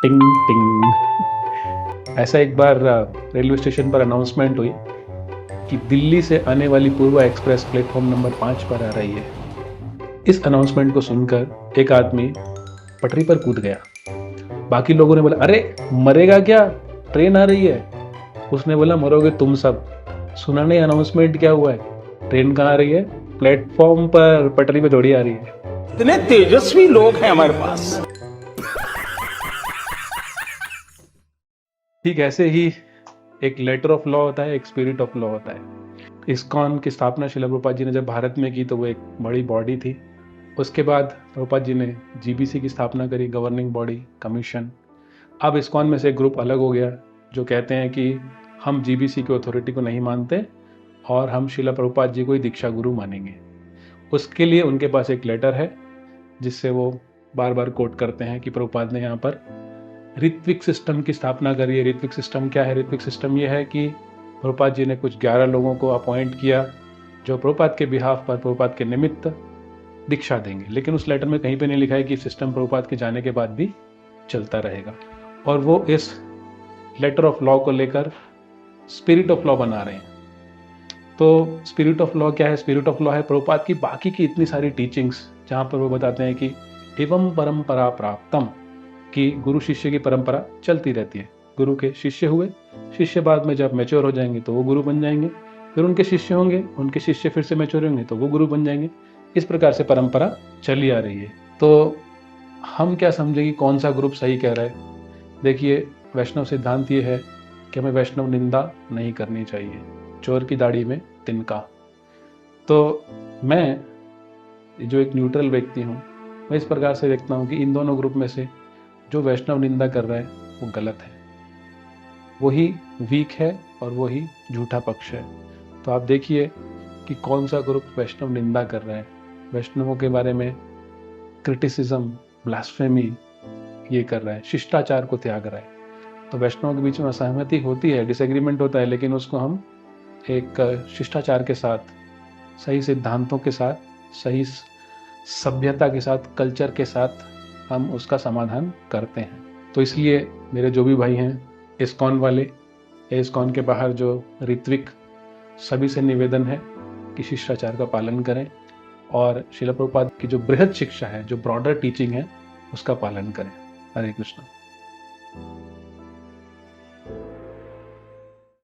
टिंग टिंग। ऐसा एक बार रेलवे स्टेशन पर अनाउंसमेंट हुई कि दिल्ली से आने वाली पूर्वा एक्सप्रेस प्लेटफॉर्म नंबर 5 पर आ रही है। इस अनाउंसमेंट को सुनकर एक आदमी पटरी पर कूद गया। बाकी लोगों ने बोला, अरे मरेगा क्या, ट्रेन आ रही है। उसने बोला, मरोगे तुम सब, सुना नहीं अनाउंसमेंट क्या हुआ है, ट्रेन कहाँ आ रही है, प्लेटफॉर्म पर, पटरी पे थोड़ी आ रही है। इतने तेजस्वी लोग हैं हमारे पास। ठीक ऐसे ही एक लेटर ऑफ लॉ होता है, एक स्पिरिट ऑफ लॉ होता है। इस्कॉन की स्थापना श्रील प्रभुपाद जी ने जब भारत में की तो वो एक बड़ी बॉडी थी। उसके बाद प्रभुपाद जी ने जीबीसी की स्थापना करी, गवर्निंग बॉडी कमीशन। अब इस्कॉन में से एक ग्रुप अलग हो गया जो कहते हैं कि हम जीबीसी की अथॉरिटी को नहीं मानते और हम श्रील प्रभुपाद जी को ही दीक्षा गुरु मानेंगे। उसके लिए उनके पास एक लेटर है जिससे वो बार बार कोट करते हैं कि प्रभुपाद ने यहाँ पर ऋत्विक सिस्टम की स्थापना करी है। ऋत्विक सिस्टम क्या है? ऋत्विक सिस्टम ये है कि प्रभुपाद जी ने कुछ 11 लोगों को अपॉइंट किया जो प्रभुपाद के बिहाफ पर, प्रभुपाद के निमित्त दीक्षा देंगे। लेकिन उस लेटर में कहीं पे नहीं लिखा है कि सिस्टम प्रभुपाद के जाने के बाद भी चलता रहेगा। और वो इस लेटर ऑफ लॉ को लेकर स्पिरिट ऑफ लॉ बना रहे हैं। तो स्पिरिट ऑफ लॉ क्या है? स्पिरिट ऑफ लॉ है प्रभुपाद की बाकी की इतनी सारी टीचिंग्स जहाँ पर वो बताते हैं कि एवं परंपरा प्राप्तम, कि गुरु शिष्य की परंपरा चलती रहती है। गुरु के शिष्य हुए, शिष्य बाद में जब मैच्योर हो जाएंगे तो वो गुरु बन जाएंगे, फिर उनके शिष्य होंगे, उनके शिष्य फिर से मैच्योर होंगे तो वो गुरु बन जाएंगे। इस प्रकार से परंपरा चली आ रही है। तो हम क्या समझे कि कौन सा ग्रुप सही कह रहा है? देखिए, वैष्णव सिद्धांत ये है कि हमें वैष्णव निंदा नहीं करनी चाहिए, चोर की दाढ़ी में तिनका। तो मैं जो एक न्यूट्रल व्यक्ति हूँ, मैं इस प्रकार से देखता हूँ कि इन दोनों ग्रुप में से जो वैष्णव निंदा कर रहा है वो गलत है, वही वीक है और वही झूठा पक्ष है। तो आप देखिए कि कौन सा ग्रुप वैष्णव निंदा कर रहा है, वैष्णवों के बारे में क्रिटिसिज्म, ब्लास्फेमी ये कर रहा है, शिष्टाचार को त्याग रहा है। तो वैष्णवों के बीच में असहमति होती है, डिसएग्रीमेंट होता है, लेकिन उसको हम एक शिष्टाचार के साथ, सही सिद्धांतों के साथ, सही सभ्यता के साथ, कल्चर के साथ हम उसका समाधान करते हैं। तो इसलिए मेरे जो भी भाई हैं इस्कॉन वाले या इस्कॉन के बाहर जो ऋत्विक, सभी से निवेदन है कि शिष्टाचार का पालन करें और श्रील प्रभुपाद की जो बृहद शिक्षा है, जो ब्रॉडर टीचिंग है, उसका पालन करें। हरे कृष्ण।